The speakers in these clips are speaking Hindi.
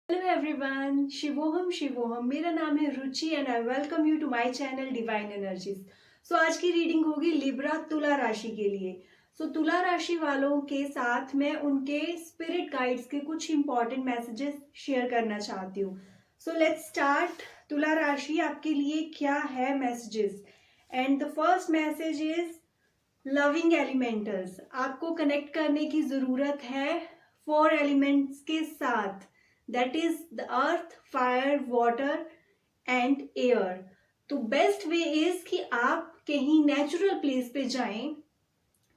Hello everyone, शिवोहम शिवोहम। मेरा नाम है Ruchi and I welcome you to my channel divine energies. So आज की रीडिंग होगी लिब्रा तुला राशि के लिए। तुला राशि वालों के साथ मैं उनके स्पिरिट गाइड्स के कुछ इंपॉर्टेंट मैसेजेस शेयर करना चाहती हूँ। Let's start. तुला राशि आपके लिए क्या है messages. And the first message is loving elementals. आपको कनेक्ट करने की जरूरत है 4 एलिमेंट्स के साथ, that is the earth, fire, water and air. तो बेस्ट वे इज कि आप कहीं नेचुरल प्लेस पे जाएं,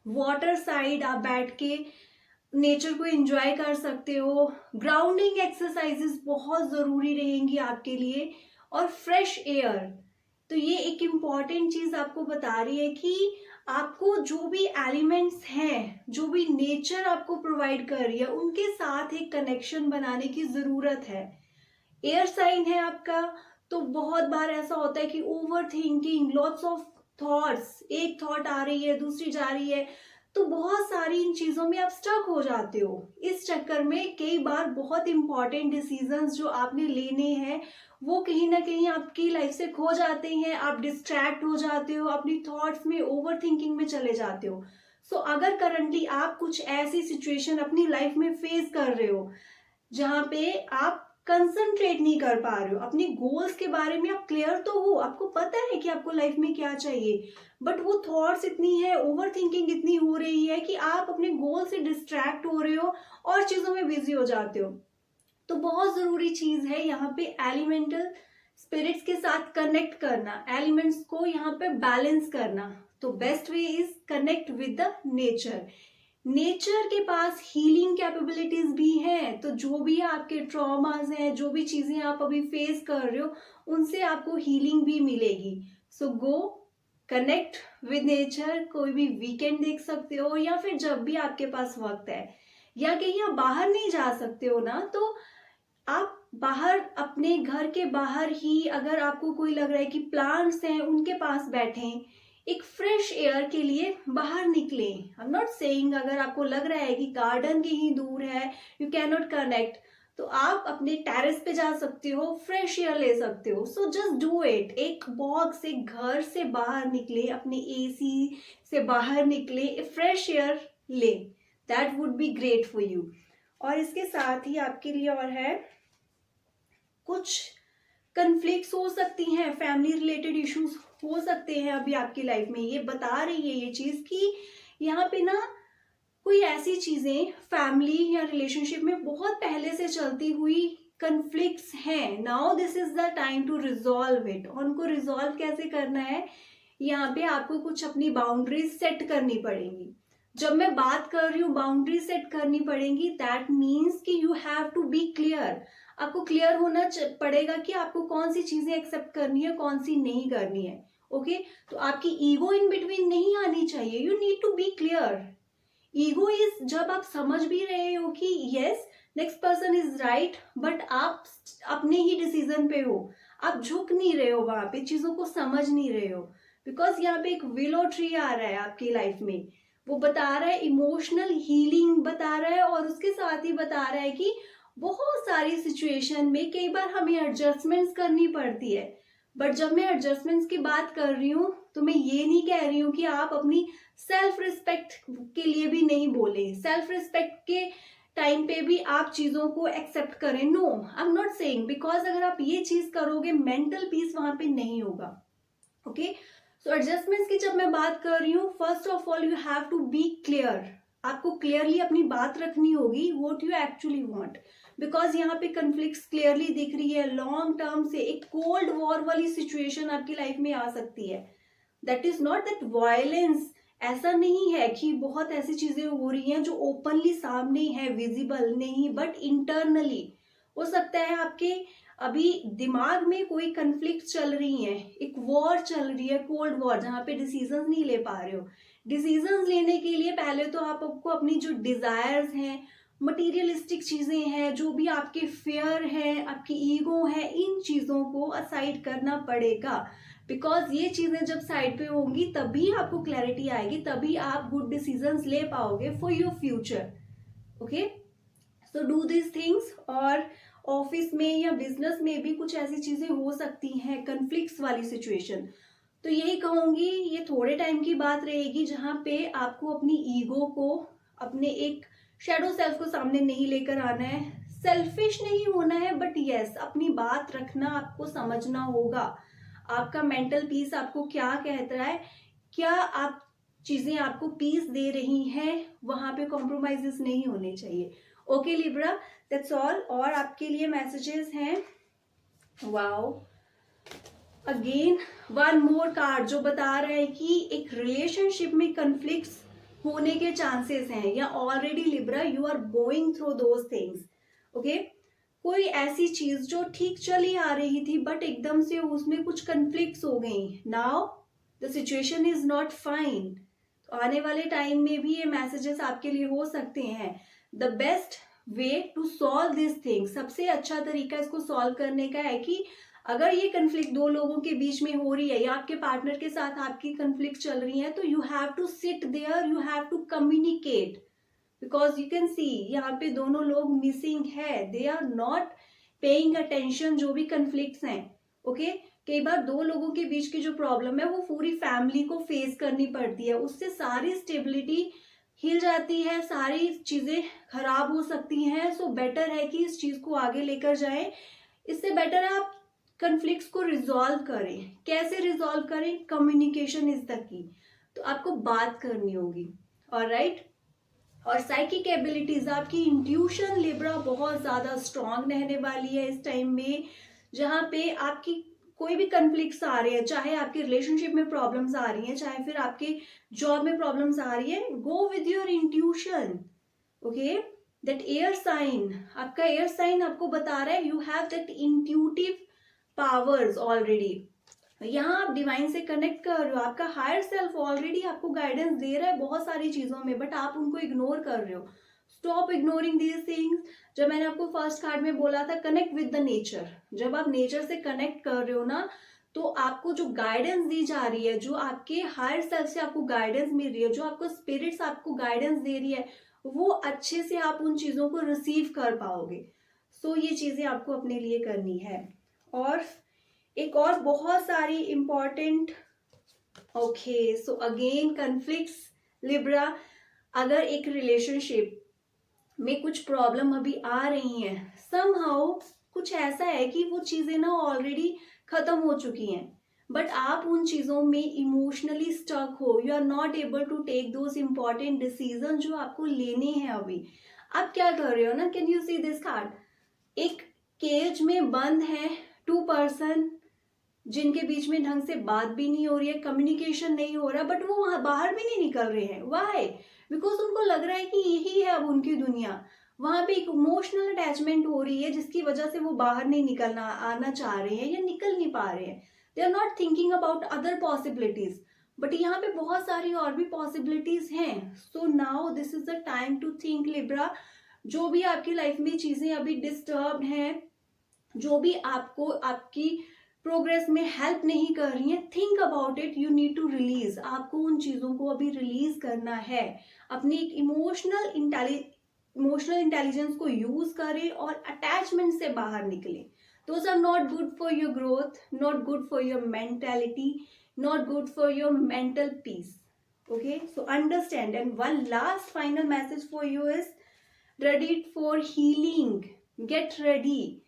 वाटर साइड आप बैठ के नेचर को एंजॉय कर सकते हो। ग्राउंडिंग एक्सरसाइजेस बहुत जरूरी रहेंगी आपके लिए, और फ्रेश एयर। तो ये एक इम्पॉर्टेंट चीज आपको बता रही है कि आपको जो भी एलिमेंट्स हैं, जो भी नेचर आपको प्रोवाइड कर रही है, उनके साथ एक कनेक्शन बनाने की जरूरत है। एयर साइन है आपका, तो बहुत बार ऐसा होता है कि over thinking, lots of thoughts, एक थॉट आ रही है दूसरी जा रही है, तो बहुत सारी इन चीजों में आप स्टक हो जाते हो। इस चक्कर में कई बार बहुत इंपॉर्टेंट डिसीजंस जो आपने लेने हैं वो कहीं ना कहीं आपकी लाइफ से खो जाते हैं। आप डिस्ट्रैक्ट हो जाते हो, अपनी थॉट्स में ओवर थिंकिंग में चले जाते हो। अगर करंटली आप कुछ ऐसी सिचुएशन अपनी लाइफ में फेस कर रहे हो जहां पे आप कंसंट्रेट नहीं कर पा रहे हो, अपनी गोल्स के बारे में आप क्लियर तो हो, आपको पता है कि आपको लाइफ में क्या चाहिए, बट वो थॉट्स इतनी है, ओवर थिंकिंग इतनी हो रही है कि आप अपने गोल से डिस्ट्रैक्ट हो रहे हो और चीजों में बिजी हो जाते हो। तो बहुत जरूरी चीज है यहाँ पे एलिमेंटल स्पिरिट्स के साथ कनेक्ट करना, एलिमेंट्स को यहाँ पे बैलेंस करना। तो best way is connect with the nature. Nature के पास हीलिंग कैपेबिलिटीज भी हैं, तो जो भी आपके ट्रॉमास हैं, जो भी चीजें आप अभी फेस कर रहे हो, उनसे आपको हीलिंग भी मिलेगी। गो कनेक्ट विद नेचर। कोई भी वीकेंड देख सकते हो, या फिर जब भी आपके पास वक्त है, या कहीं आप बाहर नहीं जा सकते हो ना, तो आप बाहर अपने घर के बाहर ही, अगर आपको कोई लग रहा है कि प्लांट्स हैं उनके पास बैठें, एक फ्रेश एयर के लिए बाहर निकलें। आई एम नॉट सेइंग अगर आपको लग रहा है कि गार्डन कहीं दूर है, यू कैन नॉट कनेक्ट, तो आप अपने टेरेस पे जा सकते हो, फ्रेश एयर ले सकते हो। Just do it. एक बॉक्स से, घर से बाहर निकले, अपने एसी से बाहर निकले, फ्रेश एयर ले, that would be great for you. और इसके साथ ही आपके लिए और है, कुछ कन्फ्लिक्ट्स हो सकती हैं, फैमिली रिलेटेड इश्यूज हो सकते हैं अभी आपकी लाइफ में। ये बता रही है ये चीज कि यहाँ पे ना कोई ऐसी चीजें फैमिली या रिलेशनशिप में बहुत पहले से चलती हुई कन्फ्लिक्ट्स हैं। Now this is the time to resolve it. उनको रिजॉल्व कैसे करना है, यहाँ पे आपको कुछ अपनी बाउंड्रीज सेट करनी पड़ेंगी। जब मैं बात कर रही हूँ बाउंड्री सेट करनी पड़ेंगी, दैट मीन्स कि you have to be clear. आपको क्लियर होना पड़ेगा कि आपको कौन सी चीजें एक्सेप्ट करनी है, कौन सी नहीं करनी है। ओके तो आपकी ईगो इन बिटवीन नहीं आनी चाहिए। You need to be clear. Ego is जब आप समझ भी रहे हो कि yes next person is right, but आप अपने ही डिसीजन पे हो, आप झुक नहीं रहे हो, वहां पे चीजों को समझ नहीं रहे हो। बिकॉज यहाँ पे एक विलो ट्री आ रहा है आपकी लाइफ में, वो बता रहा है इमोशनल हीलिंग बता रहा है, और उसके साथ ही बता रहा है कि बहुत सारी सिचुएशन में कई बार हमें एडजस्टमेंट्स करनी पड़ती है। बट जब मैं एडजस्टमेंट्स की बात कर रही हूँ, तो मैं ये नहीं कह रही हूँ कि आप अपनी सेल्फ रिस्पेक्ट के लिए भी नहीं बोले, सेल्फ रिस्पेक्ट के टाइम पे भी आप चीजों को एक्सेप्ट करें। No, I am not saying, because अगर आप ये चीज करोगे मेंटल पीस वहां पे नहीं होगा। ओके एडजस्टमेंट्स की जब मैं बात कर रही हूँ, first of all you have to be clear. आपको क्लियरली अपनी बात रखनी होगी, what you actually want. Because यहाँ पे कन्फ्लिक्ट्स क्लियरली दिख रही है। लॉन्ग टर्म से एक कोल्ड वॉर वाली सिचुएशन आपकी लाइफ में आ सकती है। That is not that violence, ऐसा नहीं है कि बहुत ऐसी चीजें हो रही हैं जो ओपनली सामने है, विजिबल नहीं, बट इंटरनली हो सकता है आपके अभी दिमाग में कोई कन्फ्लिक्ट चल रही है, एक वॉर चल रही है, कोल्ड वॉर, जहां पे डिसीजंस नहीं ले पा रहे हो। डिसीजंस लेने के लिए पहले तो आपको अपनी जो डिजायर्स हैं, मटीरियलिस्टिक चीजें हैं, जो भी आपके फेयर हैं, आपकी ईगो है, इन चीजों को असाइड करना पड़ेगा। बिकॉज ये चीजें जब साइड पे होंगी तभी आपको क्लैरिटी आएगी, तभी आप गुड डिसीजंस ले पाओगे for your future. Okay do this things. और ऑफिस में या बिजनेस में भी कुछ ऐसी चीजें हो सकती हैं, कन्फ्लिक्ट्स वाली सिचुएशन। तो यही कहूंगी, ये थोड़े टाइम की बात रहेगी जहाँ पे आपको अपनी ईगो को, अपने एक शैडो सेल्फ को सामने नहीं लेकर आना है, सेल्फिश नहीं होना है, बट यस अपनी बात रखना आपको समझना होगा। आपका मेंटल पीस आपको क्या कहता है, क्या आप चीजें आपको पीस दे रही हैं, वहां पे कॉम्प्रोमाइजेस नहीं होने चाहिए। Okay Libra, that's all. और आपके लिए मैसेजेस हैं, wow, again one more card जो बता रहा है कि एक रिलेशनशिप में कन्फ्लिक्ट्स होने के चांसेस हैं, या already Libra you are going through those things. Okay, कोई ऐसी चीज जो ठीक चली आ रही थी बट एकदम से उसमें कुछ कन्फ्लिक्ट्स हो गई, now the situation is not fine. तो आने वाले टाइम में भी ये मैसेजेस आपके लिए हो सकते हैं। The best way to solve this thing, सबसे अच्छा तरीका इसको सॉल्व करने का है कि अगर ये कन्फ्लिक्ट दो लोगों के बीच में हो रही है या आपके पार्टनर के साथ आपकी कन्फ्लिक्ट चल रही है, तो you have to sit there, you have to communicate, because you can see यहाँ पे दोनों लोग मिसिंग है, they are not paying attention जो भी कन्फ्लिक्ट्स हैं। ओके, कई बार दो लोगों के बीच की जो प्रॉब्लम है वो पूरी फैमिली को फेस करनी पड़ती है, उससे सारी स्टेबिलिटी हिल जाती है, सारी चीजें खराब हो सकती हैं। सो बेटर है कि इस चीज को आगे लेकर जाएं। इससे बेटर है आप कन्फ्लिक्ट्स को रिजॉल्व करें। कैसे रिजॉल्व करें? Communication is the key. तो आपको बात करनी होगी, ऑलराइट। और साइकिक एबिलिटीज, आपकी इंट्यूशन लिब्रा बहुत ज्यादा स्ट्रांग रहने वाली है इस टाइम में, जहां पे आपकी कोई भी कन्फ्लिक्ट्स आ रहे हैं, चाहे आपके रिलेशनशिप में प्रॉब्लम्स आ रही हैं, चाहे फिर आपके जॉब में प्रॉब्लम्स आ रही है, go with your intuition. Okay, that air sign, आपका एयर साइन आपको बता रहा है you have that intuitive powers already. यहाँ आप डिवाइन से कनेक्ट कर रहे हो, आपका हायर सेल्फ ऑलरेडी आपको गाइडेंस दे रहा है बहुत सारी चीजों में, बट आप उनको इग्नोर कर रहे हो। Stop ignoring these things. जब मैंने आपको फर्स्ट कार्ड में बोला था कनेक्ट विद द नेचर, जब आप नेचर से कनेक्ट कर रहे हो ना, तो आपको जो गाइडेंस दी जा रही है, जो आपके हायर सेल्फ से आपको गाइडेंस मिल रही है, जो आपको स्पिरिट्स आपको गाइडेंस दे रही है, वो अच्छे से आप उन चीजों को रिसीव कर पाओगे। सो ये चीजें आपको अपने लिए करनी है। और एक और बहुत सारी important, okay, so again conflicts Libra, अगर एक रिलेशनशिप में कुछ प्रॉब्लम अभी आ रही है, समहाउ कुछ ऐसा है कि वो चीजें ना ऑलरेडी खत्म हो चुकी हैं, बट आप उन चीजों में इमोशनली स्टक हो, you are not able to take those important decision जो आपको लेने हैं अभी। आप क्या कर रहे हो ना, can you see this card, एक केज में बंद है टू पर्सन, जिनके बीच में ढंग से बात भी नहीं हो रही है, कम्युनिकेशन नहीं हो रहा, बट वो वहां बाहर भी नहीं निकल रहे हैं। व्हाई? बिकॉज उनको लग रहा है कि यही है अब उनकी दुनिया। वहां पे एक इमोशनल अटैचमेंट हो रही है जिसकी वजह से वो बाहर नहीं निकलना आना चाह रहे हैं या निकल नहीं पा रहे हैं। They are not thinking about other possibilities, but यहाँ पे बहुत सारी और भी पॉसिबिलिटीज हैं। So now this is the time to think Libra. जो भी आपकी लाइफ में चीजें अभी डिस्टर्ब हैं, जो भी आपको आपकी प्रोग्रेस में हेल्प नहीं कर रही है, think about it, you need to release. आपको उन चीजों को अभी रिलीज करना है। अपनी एक इमोशनल इंटेलिजेंस को यूज करें और अटैचमेंट से बाहर निकले। Those are not good for your growth, not good for your mentality, not good for your mental peace. Okay, so understand. And one last final message for you is ready for healing, get ready.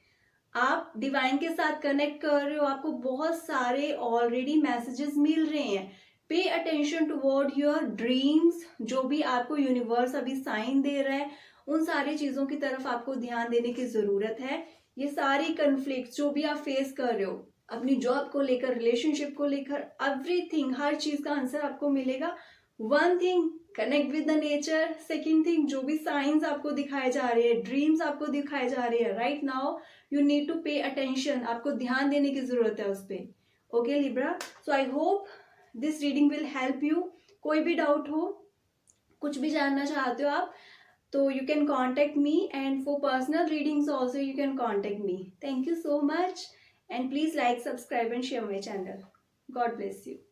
आप डिवाइन के साथ कनेक्ट कर रहे हो, आपको बहुत सारे ऑलरेडी मैसेजेस मिल रहे हैं। Pay attention toward your dreams, जो भी आपको यूनिवर्स अभी साइन दे रहा है, उन सारी चीजों की तरफ आपको ध्यान देने की जरूरत है। ये सारी कन्फ्लिक्ट जो भी आप फेस कर रहे हो, अपनी जॉब को लेकर, रिलेशनशिप को लेकर, एवरीथिंग, हर चीज का आंसर आपको मिलेगा। One thing, connect with the nature. Second thing, जो भी साइंस आपको दिखाए जा रहे हैं, ड्रीम्स आपको दिखाए जा रहे हैं, right now you need to pay attention, आपको ध्यान देने की जरूरत है उस पर। Okay Libra, so I hope this reading will help you. कोई भी डाउट हो, कुछ भी जानना चाहते हो आप, तो you can contact me, and for personal readings also you can contact me. Thank you so much, and please like, subscribe and share my channel. God bless you.